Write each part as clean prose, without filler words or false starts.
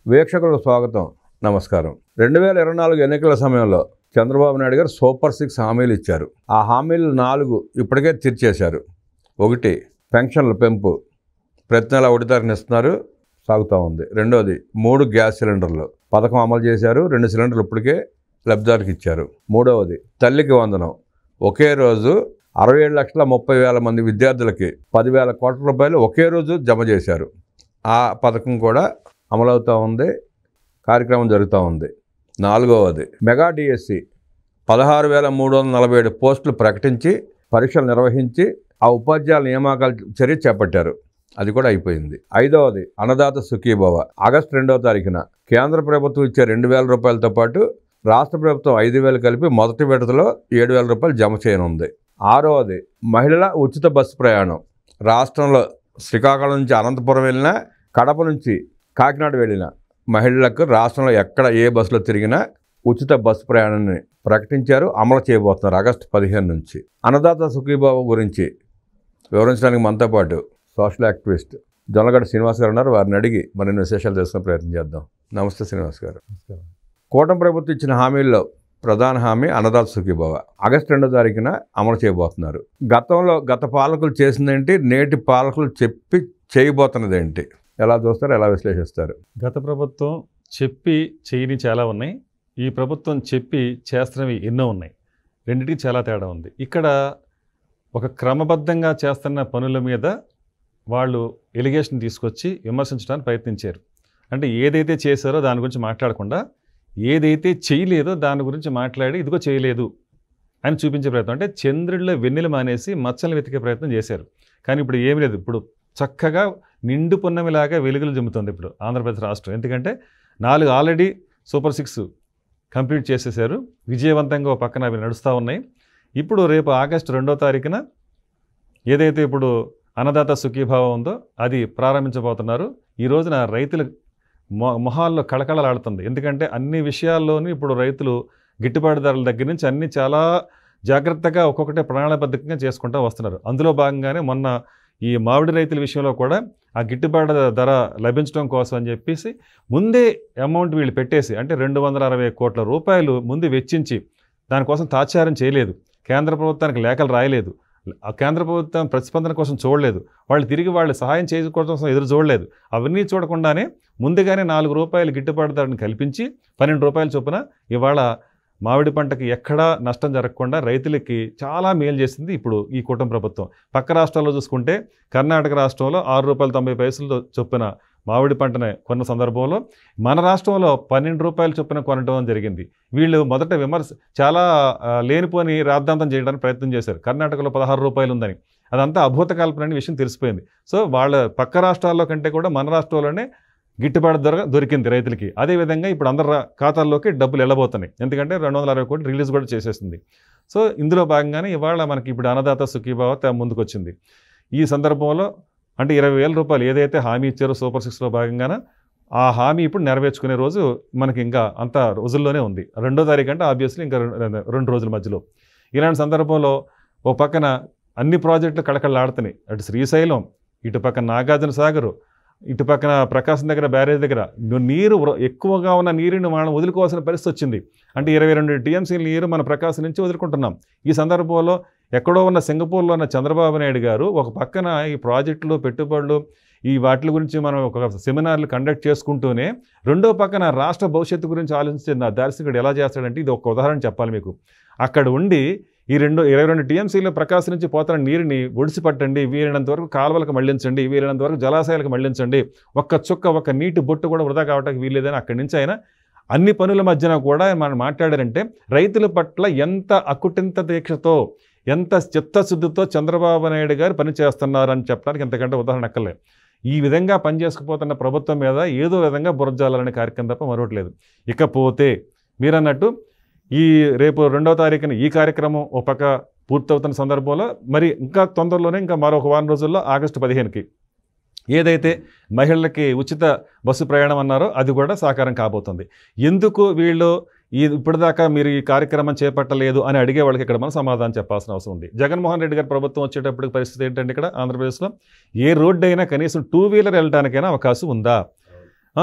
వీక్షకులకు స్వాగతం, నమస్కారం. 2024 ఎన్నికల సమయంలో చంద్రబాబు నాయుడు గారు సూపర్ 6 హామీలు ఇచ్చారు. ఆ హామీలు 4 ఇప్పటికే తీర్చేశారు. 1, పెన్షన్ల పెంపు, ప్రతి నెల 1 తారీఖున ఇస్తున్నారు, సాగుతూ ఉంది. 2ది 3 గ్యాస్ సిలిండర్లు పథకం అమలు చేశారు, 2 సిలిండర్లు ఇప్పటికే లబ్ధిదారులకు ఇచ్చారు. 3వది తల్లికి వందనం, ఒకే రోజు 67,30,000 మంది విద్యార్థులకి 10,000 కోట్ల రూపాయలు ఒకే రోజు జమ చేశారు. ఆ పథకం కూడా అమలవుతూ ఉంది, కార్యక్రమం జరుగుతూ ఉంది. 4వది మెగా డిఎస్సి 16,347 పోస్టులు ప్రకటించి పరీక్షలు నిర్వహించి ఆ ఉపాధ్యాయుల నియామకాల చర్య చేపట్టారు, అది కూడా అయిపోయింది. 5వది అన్నదాత సుఖీభవ, ఆగస్టు 2వ తారీఖున కేంద్ర ప్రభుత్వం ఇచ్చే 2,000 రూపాయలతో పాటు రాష్ట్ర ప్రభుత్వం 5,000 కలిపి మొదటి విడతలో 7,000 రూపాయలు జమ చేయనుంది. 6వది మహిళల ఉచిత బస్సు ప్రయాణం, రాష్ట్రంలో శ్రీకాకుళం నుంచి అనంతపురం వెళ్ళినా, కడప నుంచి కాకినాడ వెళ్ళిన మహిళలకు రాష్ట్రంలో ఎక్కడ ఏ బస్సులో తిరిగినా ఉచిత బస్సు ప్రయాణాన్ని ప్రకటించారు, అమలు చేయబోతున్నారు ఆగస్టు 15 నుంచి. అన్నదాత సుఖీభావ గురించి వివరించడానికి మనతో పాటు సోషల్ యాక్టివిస్ట్ జొన్నగడ్డ శ్రీనివాస్ గారు ఉన్నారు. వారిని అడిగి మరిన్ని విశేషాలు తెలుసుకునే ప్రయత్నం చేద్దాం. నమస్తే శ్రీనివాస్ గారు. కూటమి ప్రభుత్వం ఇచ్చిన హామీల్లో ప్రధాన హామీ అన్నదాత సుఖీభావ ఆగస్టు 2వ తారీఖున అమలు చేయబోతున్నారు. గత పాలకులు చేసిందేంటి, నేటి పాలకులు చెప్పి చేయబోతున్నదేంటి, ఎలా చూస్తారు, ఎలా విశ్లేషిస్తారు? గత ప్రభుత్వం చెప్పి చేయని చాలా ఉన్నాయి, ఈ ప్రభుత్వం చెప్పి చేస్తున్నవి ఎన్నో ఉన్నాయి. రెండింటికి చాలా తేడా ఉంది. ఇక్కడ ఒక క్రమబద్ధంగా చేస్తున్న పనుల మీద వాళ్ళు ఎలిగేషన్ తీసుకొచ్చి విమర్శించడానికి ప్రయత్నించారు. అంటే ఏదైతే చేశారో దాని గురించి మాట్లాడకుండా ఏదైతే చేయలేదో దాని గురించి మాట్లాడి ఇదిగో చేయలేదు అని చూపించే ప్రయత్నం. అంటే చంద్రుడిలో వెన్నెలు మానేసి మచ్చలను వెతికే ప్రయత్నం చేశారు. కానీ ఇప్పుడు ఏమి లేదు, ఇప్పుడు చక్కగా నిండు పున్నమిలాగా వెలుగులు జమ్ముతుంది ఇప్పుడు ఆంధ్రప్రదేశ్ రాష్ట్రం. ఎందుకంటే 4 ఆల్రెడీ సూపర్ 6 కంప్లీట్ చేసేసారు, విజయవంతంగా పక్కన అవి నడుస్తూ ఉన్నాయి. ఇప్పుడు రేపు ఆగస్టు 2వ తారీఖున ఏదైతే ఇప్పుడు అన్నదాత సుఖీభావం ఉందో అది ప్రారంభించబోతున్నారు. ఈ రోజున రైతుల మొహాల్లో కళకళలాడుతుంది. ఎందుకంటే అన్ని విషయాల్లోనూ ఇప్పుడు రైతులు గిట్టుబాటు ధరల దగ్గర నుంచి అన్ని చాలా జాగ్రత్తగా ఒక్కొక్కటే ప్రణాళికబద్ధంగా చేసుకుంటూ వస్తున్నారు. అందులో భాగంగానే మొన్న ఈ మామిడి రైతుల విషయంలో కూడా ఆ గిట్టుబాటు ధర లభించడం కోసం అని చెప్పేసి ముందే అమౌంట్ వీళ్ళు పెట్టేసి, అంటే 260 కోట్ల రూపాయలు ముందు వెచ్చించి దానికోసం తాత్సారం చేయలేదు, కేంద్ర ప్రభుత్వానికి లేఖలు రాయలేదు, ఆ కేంద్ర ప్రభుత్వం ప్రతిస్పందన కోసం చూడలేదు, వాళ్ళు తిరిగి వాళ్ళు సహాయం చేసుకోవడం కోసం ఎదురు చూడలేదు. అవన్నీ చూడకుండానే ముందుగానే 4 రూపాయలు గిట్టుబాటు ధరను కల్పించి 12 రూపాయల చొప్పున ఇవాళ మామిడి పంటకి ఎక్కడా నష్టం జరగకుండా రైతులకి చాలా మేలు చేసింది ఇప్పుడు ఈ కూటమి ప్రభుత్వం. పక్క రాష్ట్రాల్లో చూసుకుంటే కర్ణాటక రాష్ట్రంలో 6 రూపాయల 90 పైసలు చొప్పున మామిడి పంటని కొన్న సందర్భంలో మన రాష్ట్రంలో 12 రూపాయల చొప్పున కొనడం జరిగింది. వీళ్ళు మొదట చాలా లేనిపోని రాద్ధాంతం చేయడానికి ప్రయత్నం చేశారు. కర్ణాటకలో 16 రూపాయలు ఉందని, అదంతా అభూత కల్పన అనే విషయం తెలిసిపోయింది. సో వాళ్ళ పక్క రాష్ట్రాల్లో కంటే కూడా మన రాష్ట్రంలోనే గిట్టుబాటు ధర దొరికింది రైతులకి. అదేవిధంగా ఇప్పుడు అందరి ఖాతాల్లోకి డబ్బులు వెళ్ళబోతున్నాయి, ఎందుకంటే 260 కోట్లు రిలీజ్ కూడా చేసేసింది. సో ఇందులో భాగంగానే ఇవాళ మనకి ఇప్పుడు అన్నదాత సుఖీభావ ముందుకు వచ్చింది. ఈ సందర్భంలో అంటే 20,000 రూపాయలు ఏదైతే హామీ ఇచ్చారో సూపర్ 6లో భాగంగానే ఆ హామీ ఇప్పుడు నెరవేర్చుకునే రోజు మనకి ఇంకా అంత రోజుల్లోనే ఉంది. 2వ తారీఖు అంటే ఆబ్వియస్లీ ఇంకా 2 రోజుల మధ్యలో. ఇలాంటి సందర్భంలో ఓ పక్కన అన్ని ప్రాజెక్టులు కళకళలాడుతున్నాయి. అటు శ్రీశైలం, ఇటు పక్కన నాగార్జున సాగరు, ఇటు పక్కన ప్రకాశం దగ్గర బ్యారేజ్ దగ్గర నీరు ఎక్కువగా ఉన్న నీరుని మనం వదులుకోవాల్సిన పరిస్థితి వచ్చింది. అంటే 22 టీఎంసీల నీరు మన ప్రకాశం నుంచి వదులుకుంటున్నాం. ఈ సందర్భంలో ఎక్కడో ఉన్న సింగపూర్లో ఉన్న చంద్రబాబు నాయుడు గారు ఒక పక్కన ఈ ప్రాజెక్టులు, పెట్టుబడులు, ఈ వాటి గురించి మనం ఒక సెమినార్లు కండక్ట్ చేసుకుంటూనే రెండో పక్కన రాష్ట్ర భవిష్యత్తు గురించి ఆలోచించిన దార్శనికుడు ఎలా చేస్తాడంటే, ఇది ఒక ఉదాహరణ చెప్పాలి మీకు. అక్కడ ఉండి ఈ 22 టీఎంసీలు ప్రకాశం నుంచి పోతున్న నీరుని ఒడిసి పట్టండి, వీలైనంత వరకు కాలువలకు మళ్లించండి, వీలైనంత వరకు జలాశయాలకు మళ్లించండి, ఒక్క చుక్క ఒక్క నీటి బొట్టు కూడా వృధా కావడానికి వీల్లేదని అక్కడి నుంచి ఆయన అన్ని పనుల మధ్యన కూడా మనం మాట్లాడారంటే రైతుల పట్ల ఎంత అకుటింత దీక్షతో, ఎంత చిత్తశుద్ధితో చంద్రబాబు నాయుడు గారు పనిచేస్తున్నారని చెప్పడానికి ఎంతకంటే ఉదాహరణ అక్కర్లేదు. ఈ విధంగా పనిచేసుకుపోతున్న ప్రభుత్వం మీద ఏదో విధంగా బురజాలనే కార్యక్రమం తప్ప మరొకట్లేదు. ఇకపోతే మీరన్నట్టు ఈ రేపు 2వ తారీఖున ఈ కార్యక్రమం ఒక పక్క పూర్తవుతున్న సందర్భంలో మరి ఇంకా తొందరలోనే ఇంకా మరొక వారం రోజుల్లో ఆగస్టు 15కి ఏదైతే మహిళలకి ఉచిత బస్సు ప్రయాణం అన్నారో అది కూడా సాకారం కాబోతుంది. ఎందుకు వీళ్ళు ఇప్పటిదాకా మీరు ఈ కార్యక్రమం చేపట్టలేదు అని అడిగే వాళ్ళకి ఇక్కడ మనం సమాధానం చెప్పాల్సిన అవసరం ఉంది. జగన్మోహన్ రెడ్డి గారి ప్రభుత్వం వచ్చేటప్పటికి పరిస్థితి ఏంటంటే ఇక్కడ ఆంధ్రప్రదేశ్లో ఏ రోడ్డు అయినా కనీసం 2 వీలర్ వెళ్ళడానికైనా అవకాశం ఉందా?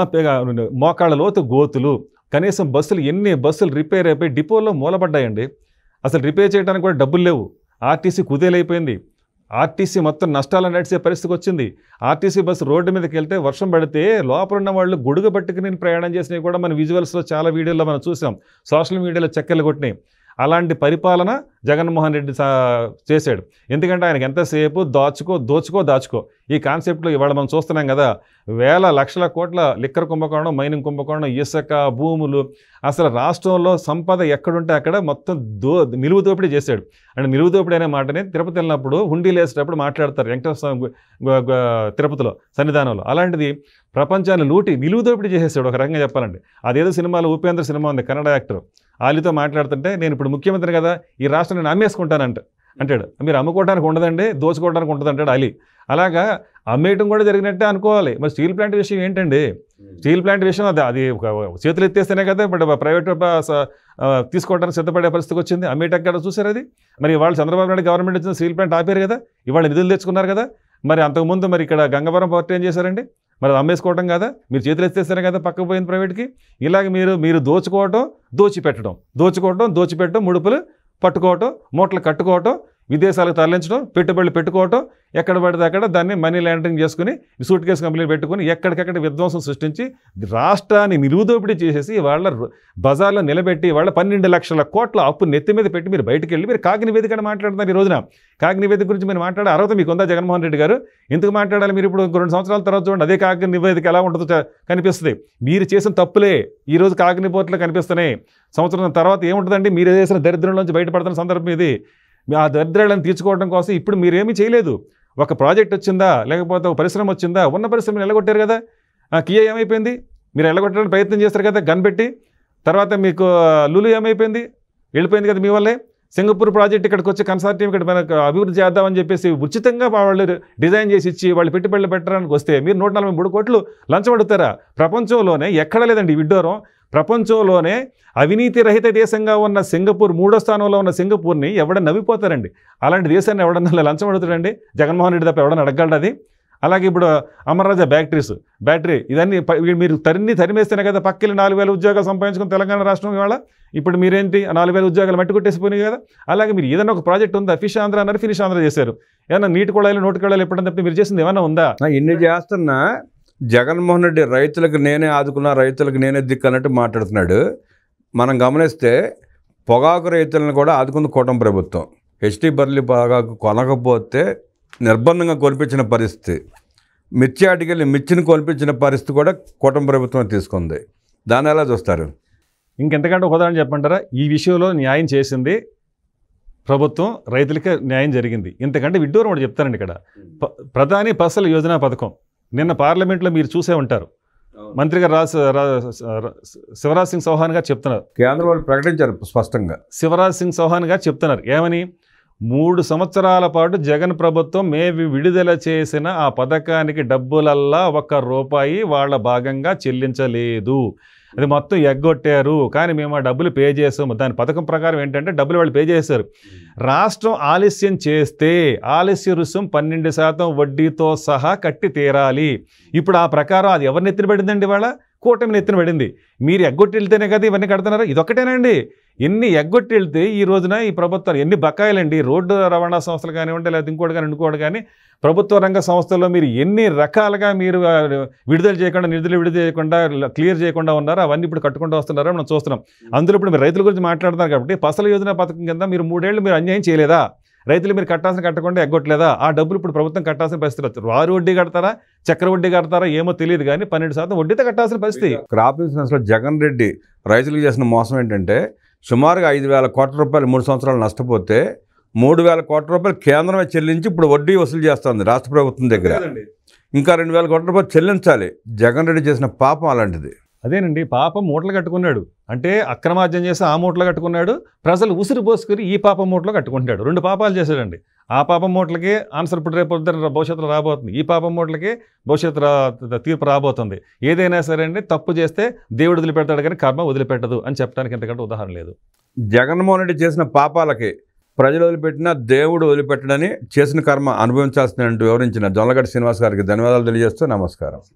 మోకాళ్ళ లోతు గోతులు, కనీసం ఎన్ని బస్సులు రిపేర్ అయిపోయి డిపోలో మూలపడ్డాయండి. అసలు రిపేర్ చేయడానికి కూడా డబ్బులు లేవు. ఆర్టీసీ కుదేలైపోయింది. ఆర్టీసీ మొత్తం నష్టాలు నడిచే పరిస్థితికి వచ్చింది. ఆర్టీసీ బస్సు రోడ్డు మీదకి వెళ్తే వర్షం పడితే లోపల ఉన్న వాళ్ళు గొడుగు పట్టుకుని ప్రయాణం చేసినవి కూడా మన విజువల్స్లో చాలా వీడియోలో మనం చూసాం. సోషల్ మీడియాలో చెక్కలు కొట్టినాయి. అలాంటి పరిపాలన జగన్మోహన్ రెడ్డి చేశాడు. ఎందుకంటే ఆయనకి ఎంతసేపు దాచుకో ఈ కాన్సెప్ట్లో ఇవాళ మనం చూస్తున్నాం కదా, వేల లక్షల కోట్ల లిక్కర్ కుంభకోణం, మైనింగ్ కుంభకోణం, ఇసుక, భూములు, అసలు రాష్ట్రంలో సంపద ఎక్కడుంటే అక్కడ మొత్తం నిలువు దోపిడీ చేశాడు. అంటే నిలువు దోపిడీ అనే మాటని తిరుపతి వెళ్ళినప్పుడు హుండీలు వేసేటప్పుడు మాట్లాడతారు వెంకటేశ్వర స్వామి తిరుపతిలో సన్నిధానంలో. అలాంటిది ప్రపంచాన్ని నిలువు దోపిడీ చేసేసాడు ఒక రకంగా చెప్పాలంటే. అదేదో సినిమాలో ఉపేంద్ర సినిమా ఉంది, కన్నడ యాక్టర్, వాళ్ళతో మాట్లాడుతుంటే నేను ఇప్పుడు ముఖ్యమంత్రి కదా, ఈ రాష్ట్రాన్ని అమ్మేసుకుంటానంటాడు. మీరు అమ్ముకోవడానికి ఉండదండి, దోచుకోవడానికి ఉంటుంది అంటాడు అలీ. అలాగా అమ్మేయటం కూడా జరిగినట్టే అనుకోవాలి. మరి స్టీల్ ప్లాంట్ విషయం ఏంటండి? స్టీల్ ప్లాంట్ విషయం అది చేతులు ఎత్తేస్తేనే కదా ఇప్పుడు ప్రైవేట్ తీసుకోవడానికి సిద్ధపడే పరిస్థితికి వచ్చింది. అమ్మేయటం కదా చూసారు అది. మరి ఇవాళ చంద్రబాబు నాయుడు గవర్నమెంట్ ఇచ్చిన స్టీల్ ప్లాంట్ ఆపారు కదా, ఇవాళ నిధులు తెచ్చుకున్నారు కదా. మరి అంతకుముందు మరి ఇక్కడ గంగవరం పోర్ట్ ఏం చేశారండి? మరి అమ్మేసుకోవటం కదా, మీరు చేతులు ఎత్తేస్తేనే కదా పక్కకు పోయింది ప్రైవేట్కి. ఇలాగ మీరు దోచిపెట్టడం, ముడుపులు పట్టుకోవటం, మూటలు కట్టుకోవటం, విదేశాలకు తరలించడం, పెట్టుబడులు పెట్టుకోవటం, ఎక్కడ పడితే అక్కడ దాన్ని మనీ లాండరింగ్ చేసుకుని సూట్ కేసు కంపెనీలు పెట్టుకుని ఎక్కడికక్కడ విధ్వంసం సృష్టించి రాష్ట్రాన్ని నిలువుదోపిడీ చేసేసి వాళ్ళ బజార్లో నిలబెట్టి వాళ్ళ 12 లక్షల కోట్ల అప్పు నెత్తి మీద పెట్టి మీరు బయటికి వెళ్ళి మీరు కాకి నివేదిక మాట్లాడుతున్నారు. ఈ రోజున కాకి నివేదిక గురించి మీరు మాట్లాడే అర్హత మీకు ఉందా జగన్మోహన్ రెడ్డి గారు? ఎందుకు మాట్లాడాలి? మీరు ఇప్పుడు 2 సంవత్సరాల తర్వాత చూడండి అదే కాకి నివేదిక ఎలా ఉంటుందో కనిపిస్తుంది. మీరు చేసిన తప్పులే ఈరోజు కాకి రిపోర్ట్లో కనిపిస్తున్నాయి. సంవత్సరం తర్వాత ఏముంటుందండి? మీరు చేసిన దరిద్రం నుంచి బయటపడుతున్న సందర్భం ఇది. ఆ దరిద్రాలను తీర్చుకోవడం కోసం ఇప్పుడు మీరేమీ చేయలేదు. ఒక ప్రాజెక్ట్ వచ్చిందా, లేకపోతే ఒక పరిశ్రమ వచ్చిందా? ఉన్న పరిశ్రమను ఎల్లగొట్టారు కదా. కియా ఏమైపోయింది? మీరు ఎల్లగొట్టడానికి ప్రయత్నం చేస్తారు కదా గన్ పెట్టి. తర్వాత మీకు లులు ఏమైపోయింది? వెళ్ళిపోయింది కదా మీ వల్లే. సింగపూర్ ప్రాజెక్ట్ ఇక్కడికి వచ్చి కన్సార్టియం ఇక్కడ మనకు అభివృద్ధి చేద్దామని చెప్పేసి ఉచితంగా వాళ్ళు డిజైన్ చేసి ఇచ్చి వాళ్ళు పెట్టుబడులు పెట్టడానికి వస్తే మీరు 143 కోట్లు లంచం అడుగుతారా? ప్రపంచంలోనే ఎక్కడ లేదండి విడ్డూరం. ప్రపంచంలోనే అవినీతి రహిత దేశంగా ఉన్న సింగపూర్, 3వ స్థానంలో ఉన్న సింగపూర్ని ఎవడన్నా నవ్విపోతారండి. అలాంటి దేశాన్ని ఎవడన్నా లంచం అడుగుతాడండి? జగన్మోహన్ రెడ్డి తప్ప ఎవడన్నా అడగలడు అది. అలాగే ఇప్పుడు అమర్రాజా బ్యాటరీ ఇదన్నీ మీరు తరిమేస్తేనే కదా పక్కకి 4,000 ఉద్యోగాలు సంపాదించుకుని తెలంగాణ రాష్ట్రం ఇవాళ. ఇప్పుడు మీరేంటి 4,000 ఉద్యోగాలు మట్టి కొట్టేసిపోయినాయి కదా. అలాగే మీరు ఏదైనా ఒక ప్రాజెక్ట్ ఉందా? ఫిష్ ఆంధ్ర అన్నారు, ఫినిష్ ఆంధ్ర చేశారు. ఏమన్నా నీటి కుళాయిలు, నోటి కుళాయిలు ఎప్పుడన్నా తప్పితే మీరు చేసింది ఏమన్నా ఉందా? ఇన్ని చేస్తున్నా జగన్మోహన్ రెడ్డి రైతులకు నేనే ఆదుకున్నా, రైతులకు నేనే దిక్కు అన్నట్టు మాట్లాడుతున్నాడు. మనం గమనిస్తే పొగాకు రైతులను కూడా ఆదుకుంది కూటమి ప్రభుత్వం. హెచ్టీ బర్లీ పొగాకు కొనకపోతే నిర్బంధంగా కొనిపించిన పరిస్థితి, మిర్చి ఆటికెళ్ళి మిర్చిని కొనిపించిన పరిస్థితి కూడా కూటమి ప్రభుత్వం తీసుకుంది. దాన్ని ఎలా చూస్తారు? ఇంకెంతకంటే ఉదాహరణ చెప్పంటారా? ఈ విషయంలో న్యాయం చేసింది ప్రభుత్వం, రైతులకి న్యాయం జరిగింది. ఇంతకంటే విడ్డూరం ఒకటి చెప్తానండి. ఇక్కడ ప్రధాని ఫసల్ యోజన పథకం నిన్న పార్లమెంట్లో మీరు చూసే ఉంటారు. మంత్రి గారు శివరాజ్ సింగ్ చౌహాన్ గారు చెప్తున్నారు, కేంద్రం వాళ్ళు ప్రకటించారు స్పష్టంగా. శివరాజ్ సింగ్ చౌహాన్ గారు చెప్తున్నారు ఏమని? 3 సంవత్సరాల పాటు జగన్ ప్రభుత్వం విడుదల చేసిన ఆ పథకానికి డబ్బులల్లా 1 రూపాయి వాళ్ళ భాగంగా చెల్లించలేదు. అది మొత్తం ఎగ్గొట్టారు. కానీ మేము ఆ డబ్బులు పే చేసాము. దాని పథకం ప్రకారం ఏంటంటే డబ్బులు వాళ్ళు పే చేశారు. రాష్ట్రం ఆలస్యం చేస్తే ఆలస్య రుసుం 12% వడ్డీతో సహా కట్టి తీరాలి. ఇప్పుడు ఆ ప్రకారం అది ఎవరిని ఎత్తిన పడిందండి? వాళ్ళ కూటమిని ఎత్తిన పడింది. మీరు ఎగ్గొట్టి వెళ్తేనే కదా ఇవన్నీ కడుతున్నారు. ఇదొక్కటేనండి. ఎన్ని ఎగ్గొట్టి వెళ్తే ఈ రోజున ఈ ప్రభుత్వాలు ఎన్ని బకాయిలండి. రోడ్డు రవాణా సంస్థలు కానివ్వండి, లేదా ఇంకోటి కానీ ప్రభుత్వ రంగ సంస్థల్లో మీరు ఎన్ని రకాలుగా మీరు నిధులు విడుదల చేయకుండా క్లియర్ చేయకుండా ఉన్నారో అవన్నీ ఇప్పుడు కట్టుకుంటూ వస్తున్నారో మనం చూస్తున్నాం. అందులో ఇప్పుడు మీరు రైతుల గురించి మాట్లాడుతున్నారు కాబట్టి ఫసల్ యోజన పథకం కింద మీరు 3 ఏళ్ళు మీరు అన్యాయం చేయలేదా? రైతులు మీరు కట్టకుండా ఎగ్గొట్టలేదా? ఆ డబ్బులు ఇప్పుడు ప్రభుత్వం కట్టాల్సిన పరిస్థితి వచ్చారు. వారు వడ్డీ కడతారా, చక్ర వడ్డీ కడతారా ఏమో తెలియదు, కానీ 12% వడ్డీతో కట్టాల్సిన పరిస్థితి. క్రాప్ ఇన్సూరెన్స్లో జగన్ రెడ్డి రైతులకు చేసిన మోసం ఏంటంటే సుమారుగా 5,000 కోట్ల రూపాయలు 3 సంవత్సరాలు నష్టపోతే 3,000 కోట్ల రూపాయలు కేంద్రమే చెల్లించి ఇప్పుడు వడ్డీ వసూలు చేస్తుంది రాష్ట్ర ప్రభుత్వం దగ్గర. ఇంకా 2,000 కోట్ల రూపాయలు చెల్లించాలి. జగన్ రెడ్డి చేసిన పాపం అలాంటిది. అదేనండి, పాపం మూటలు కట్టుకున్నాడు. అంటే అక్రమార్జన చేసి ఆ మూటలు కట్టుకున్నాడు, ప్రజలు ఉసిరి పోసుకుని ఈ పాపం మూటలో కట్టుకుంటాడు. 2 పాపాలు చేశాడండి. ఆ పాపం మూటలకి ఆన్సర్ ఇప్పుడు రేపు భవిష్యత్తులో రాబోతుంది. ఈ పాపం మూటలకి భవిష్యత్తు తీర్పు రాబోతుంది. ఏదైనా సరే అండి, తప్పు చేస్తే దేవుడు వదిలిపెడతాడు కానీ కర్మ వదిలిపెట్టదు అని చెప్పడానికి ఎంతకంటే ఉదాహరణ లేదు. జగన్మోహన్ రెడ్డి చేసిన పాపాలకి ప్రజలు వదిలిపెట్టినా దేవుడు వదిలిపెట్టడని చేసిన కర్మ అనుభవించాల్సిందంటూ వివరించిన జొన్నలగడ్డ శ్రీనివాస్ గారికి ధన్యవాదాలు తెలియజేస్తూ నమస్కారం.